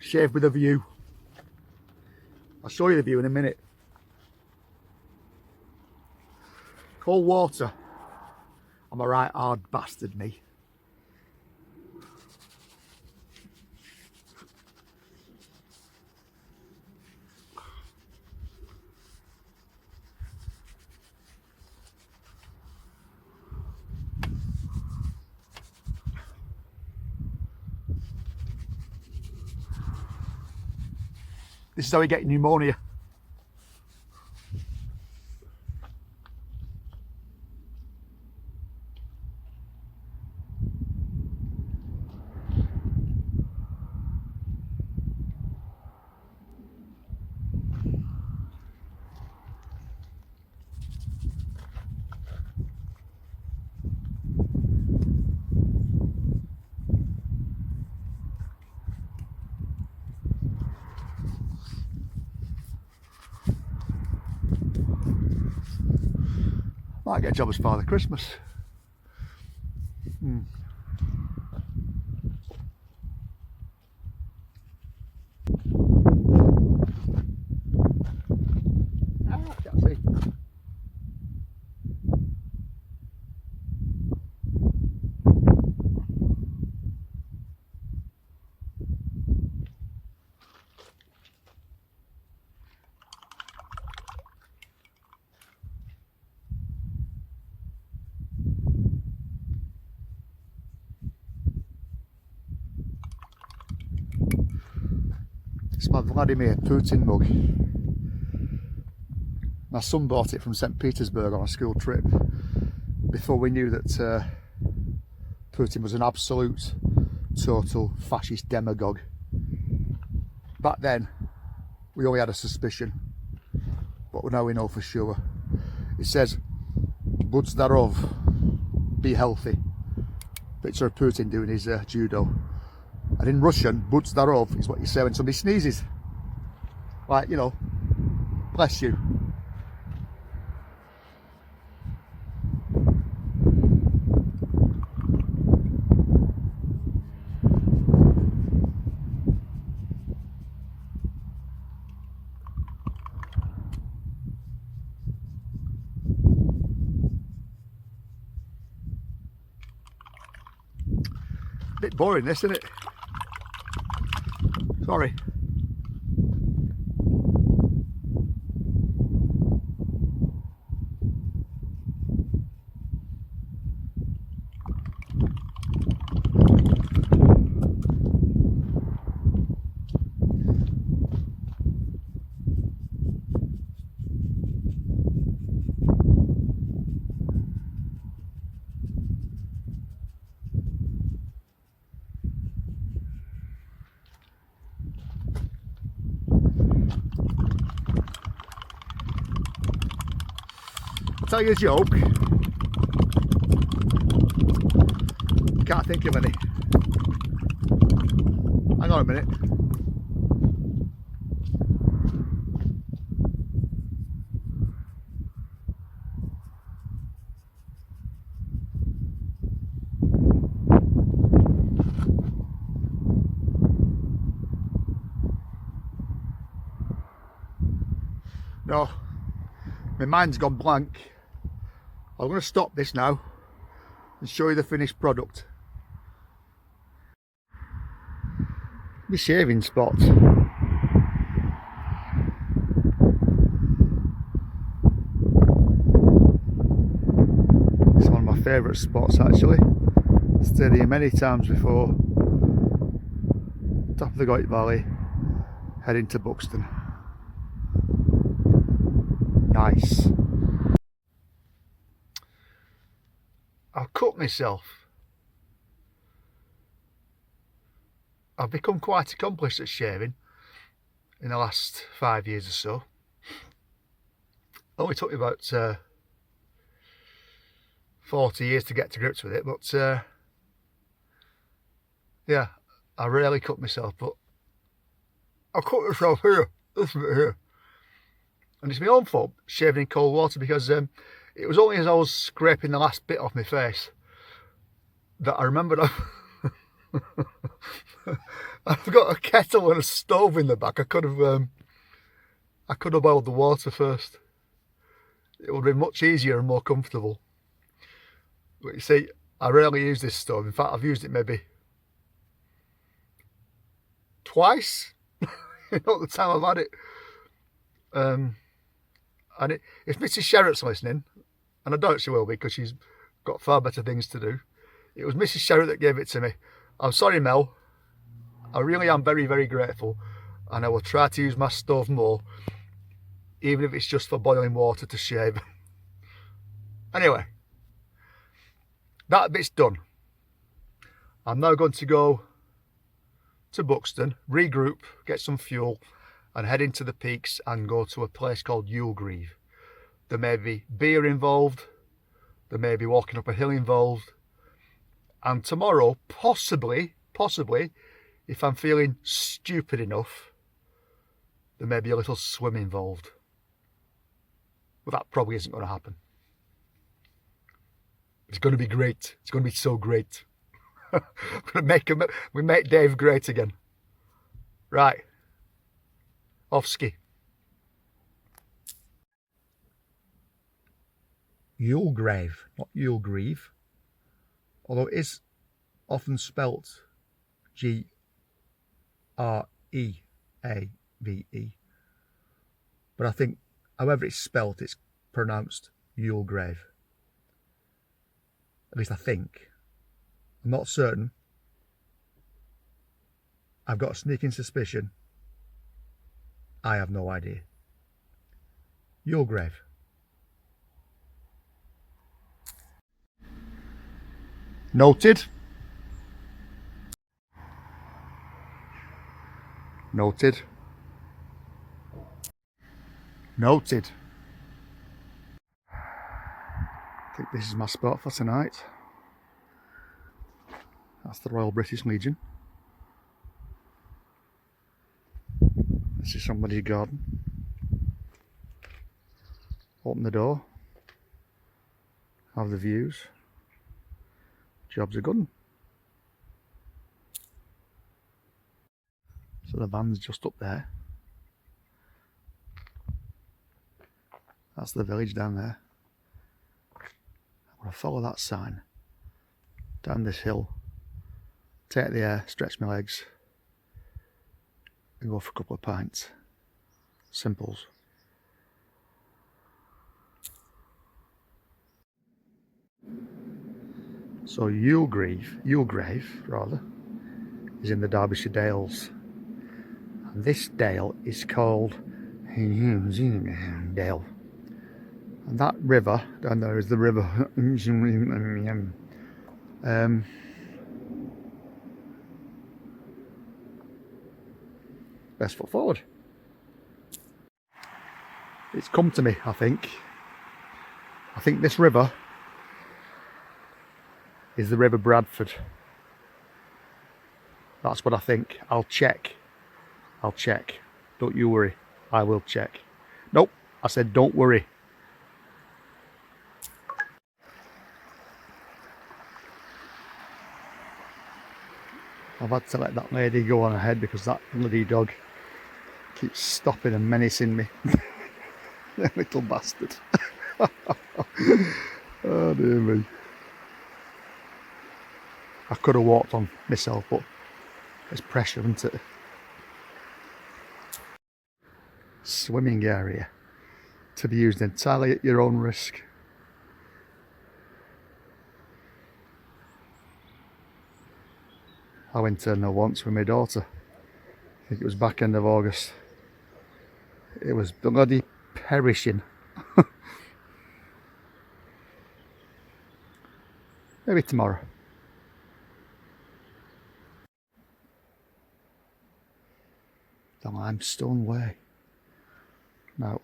shave with a view. I'll show you the view in a minute. Cold water. I'm a right hard bastard, me. This is how we get pneumonia. Might get a job as Father Christmas. I can't see. It's my Vladimir Putin mug. My son bought it from St. Petersburg on a school trip before we knew that Putin was an absolute, total fascist demagogue. Back then, we only had a suspicion, but now we know for sure. It says, "Budz zdarov," be healthy. Picture of Putin doing his judo. And in Russian, "Budz zdarov" is what you say when somebody sneezes. Like, you know, bless you. Bit boring, this, isn't it? Sorry. I'll tell you a joke. Can't think of any. Hang on a minute. No, my mind's gone blank. I'm going to stop this now and show you the finished product. My shaving spot. It's one of my favourite spots actually. Stayed here many times before. Top of the Goit Valley, heading to Buxton. Nice. I've cut myself. I've become quite accomplished at shaving in the last 5 years or so. Only took me about 40 years to get to grips with it, but yeah, I rarely cut myself, but I cut myself here, this bit here. And it's my own fault shaving in cold water, because it was only as I was scraping the last bit off my face that I remembered I've got a kettle and a stove in the back. I could have boiled the water first. It would have been much easier and more comfortable. But you see, I rarely use this stove. In fact, I've used it maybe twice. At the time I've had it. And if Mrs. Sherritt's listening, and I doubt she will be because she's got far better things to do. It was Mrs. Sherritt that gave it to me. I'm sorry, Mel. I really am very, very grateful. And I will try to use my stove more, even if it's just for boiling water to shave. Anyway, that bit's done. I'm now going to go to Buxton, regroup, get some fuel, and head into the peaks and go to a place called Youlgrave. There may be beer involved, there may be walking up a hill involved, and tomorrow, possibly, if I'm feeling stupid enough, there may be a little swim involved. But that probably isn't going to happen. It's going to be great. It's going to be so great. We make Dave great again. Right. Off ski. Youlgrave, not Youlgrave. Although it is often spelt Greave. But I think, however it's spelt, it's pronounced Youlgrave. At least I think. I'm not certain. I've got a sneaking suspicion. I have no idea. Youlgrave. Noted. Noted. Noted. I think this is my spot for tonight. That's the Royal British Legion. This is somebody's garden. Open the door. Have the views. Job's a good one. So the van's just up there. That's the village down there. I'm going to follow that sign down this hill, take the air, stretch my legs, and go for a couple of pints. Simples. So Youlgrave rather, is in the Derbyshire Dales. And this dale is called Dale. And that river down there is the river. Best foot forward. It's come to me, I think. I think this river is the River Bradford. That's what I think. I'll check. Don't you worry. I will check. Nope, I said don't worry. I've had to let that lady go on ahead because that bloody dog keeps stopping and menacing me. Little bastard. Oh dear me. I could have walked on myself, but there's pressure, isn't it? Swimming area to be used entirely at your own risk. I went in there once with my daughter. I think it was back end of August. It was bloody perishing. Maybe tomorrow. The Limestone Way. Now,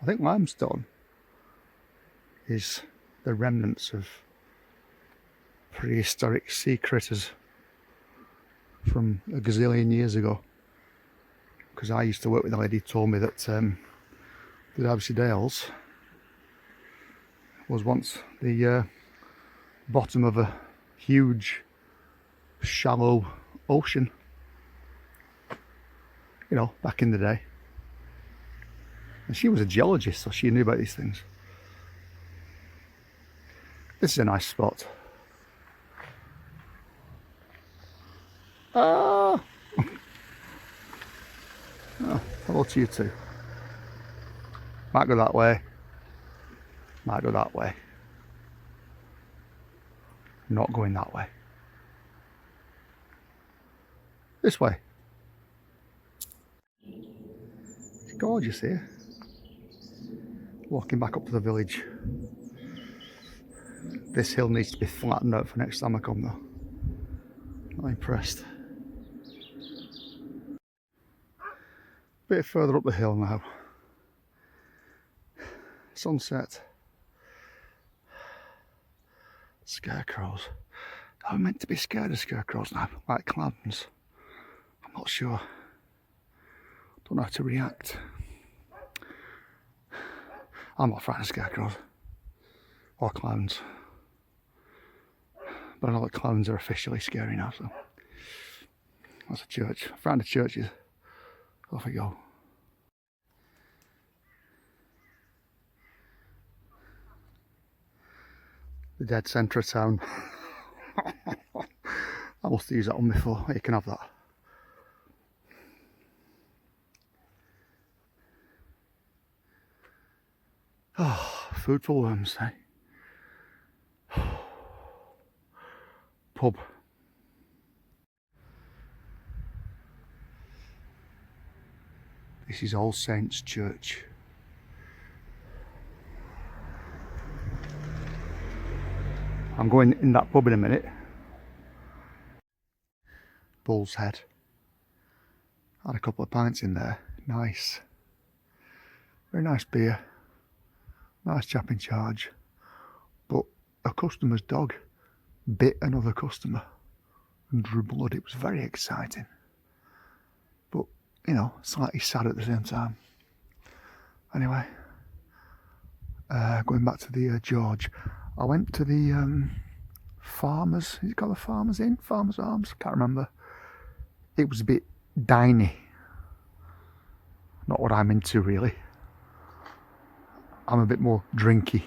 I think limestone is the remnants of prehistoric sea critters from a gazillion years ago. Because I used to work with a lady who told me that the Derbyshire Dales was once the bottom of a huge shallow ocean, you know, back in the day. And she was a geologist, so she knew about these things. This is a nice spot. Ah! Oh, hello to you too. Might go that way. Might go that way. Not going that way. This way. It's gorgeous here. Walking back up to the village. This hill needs to be flattened out for next time I come though. Not impressed. Bit further up the hill now. Sunset. Scarecrows. Are we meant to be scared of scarecrows now? Like clowns? I'm not sure. Don't know how to react. I'm not frightened of scarecrows. Or clowns. But I know that clowns are officially scary now, so. That's a church. Frightened of churches. Off we go. The dead centre of town. I must have used that one before. You can have that. Oh, food for worms, eh? Pub. This is All Saints Church. I'm going in that pub in a minute. Bull's Head. Had a couple of pints in there. Nice. Very nice beer. Nice chap in charge. But a customer's dog bit another customer and drew blood. It was very exciting. But, you know, slightly sad at the same time. Anyway, going back to the George. I went to the Farmers, is it called the Farmers Inn? Farmers Arms? Can't remember. It was a bit diney. Not what I'm into really. I'm a bit more drinky.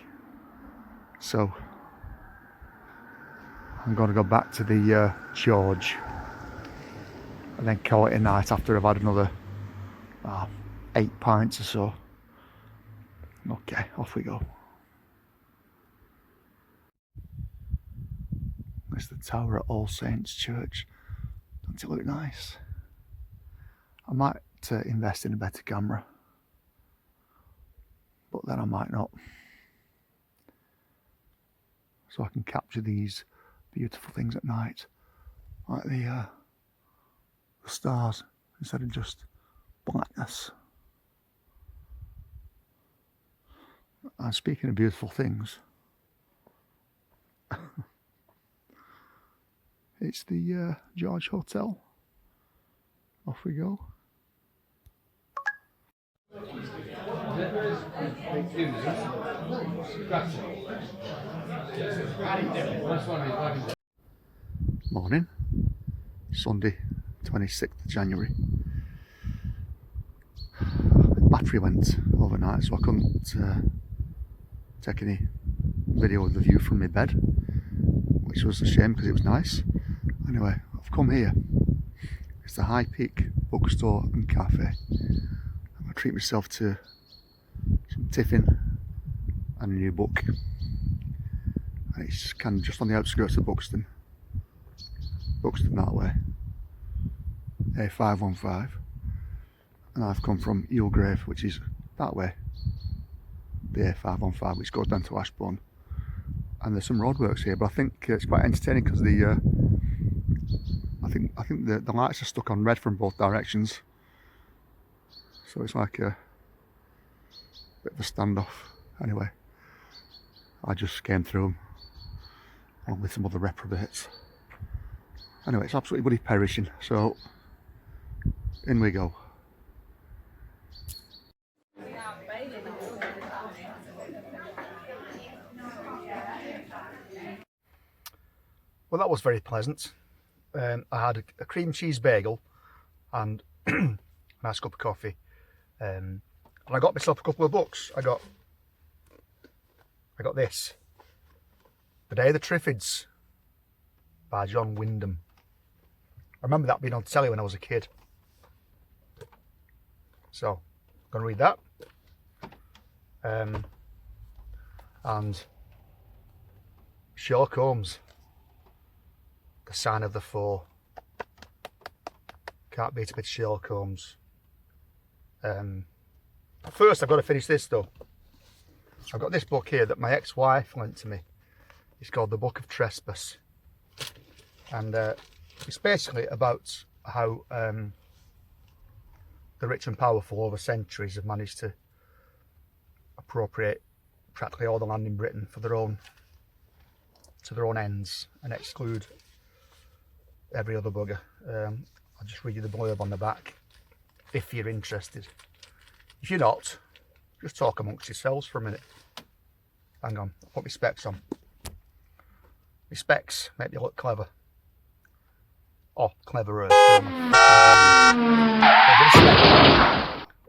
So I'm going to go back to the George and then call it a night after I've had another 8 pints or so. Okay, off we go. There's the tower at All Saints Church. Doesn't it look nice? I might invest in a better camera, but then I might not. So I can capture these beautiful things at night, like the stars, instead of just blackness. And speaking of beautiful things, it's the George Hotel. Off we go. Morning, Sunday 26th of January. Battery went overnight, so I couldn't take any video of the view from my bed, which was a shame because it was nice. Anyway, I've come here. It's the High Peak Bookstore and Cafe. I'm going to treat myself to some tiffin and a new book. And it's kind of just on the outskirts of Buxton. Buxton that way. A515. And I've come from Youlgrave, which is that way. The A515, which goes down to Ashbourne. And there's some roadworks here, but I think it's quite entertaining because the I think the lights are stuck on red from both directions, so it's like a bit of a standoff. Anyway, I just came through them along with some other reprobates. Anyway, it's absolutely bloody perishing, so in we go. Well, that was very pleasant. I had a cream cheese bagel and a nice cup of coffee. And I got myself a couple of books. I got this, The Day of the Triffids by John Wyndham. I remember that being on telly when I was a kid. So, I'm going to read that. And Sherlock Holmes, The Sign of the Four. Can't beat a bit of Sherlock Holmes. First, I've got to finish this though. I've got this book here that my ex-wife lent to me. It's called The Book of Trespass. And it's basically about how the rich and powerful over centuries have managed to appropriate practically all the land in Britain for their own, to their own ends, and exclude every other bugger. I'll just read you the blurb on the back if you're interested. If you're not, just talk amongst yourselves for a minute. Hang on, I'll put my specs on. My specs make me look clever. Or cleverer.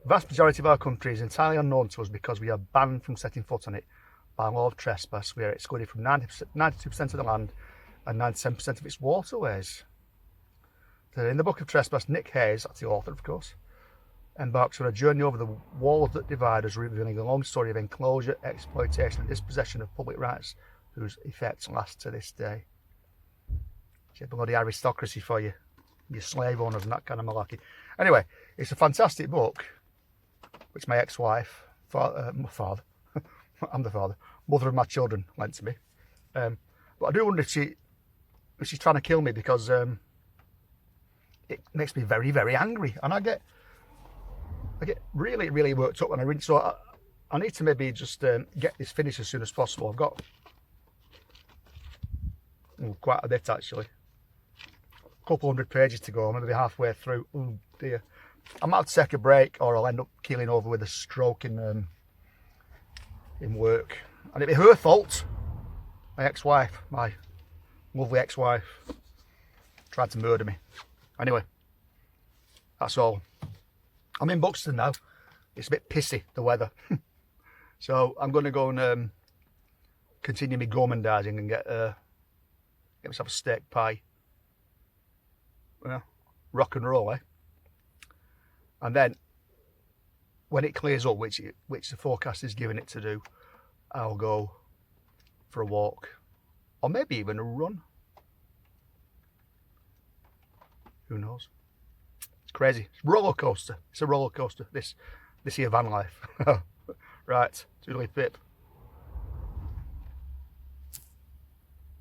The vast majority of our country is entirely unknown to us because we are banned from setting foot on it by law of trespass. We are excluded from 92% of the land and 97% of its waterways. In the Book of Trespass, Nick Hayes, that's the author of course, embarks on a journey over the walls that divide us, revealing a long story of enclosure, exploitation and dispossession of public rights whose effects last to this day. It's bloody aristocracy for you, your slave owners and that kind of malarkey. Anyway, it's a fantastic book, which my ex-wife, my father, I'm the father, mother of my children, lent to me. But I do wonder if she's trying to kill me because it makes me very, very angry, and I get really, really worked up when I read. So I need to maybe just get this finished as soon as possible. I've got quite a bit actually. A couple hundred pages to go, maybe halfway through. Oh dear. I might have to take a break or I'll end up keeling over with a stroke in work. And it'd be her fault. My ex-wife, my lovely ex-wife, tried to murder me. Anyway, that's all. I'm in Buxton now. It's a bit pissy, the weather. So I'm going to go and continue my gormandising and get myself a steak pie. Well, rock and roll, eh? And then, when it clears up, which the forecast is giving it to do, I'll go for a walk, or maybe even a run. Who knows? It's crazy. It's a roller coaster. It's a roller coaster. This here van life. Right, toodly pip.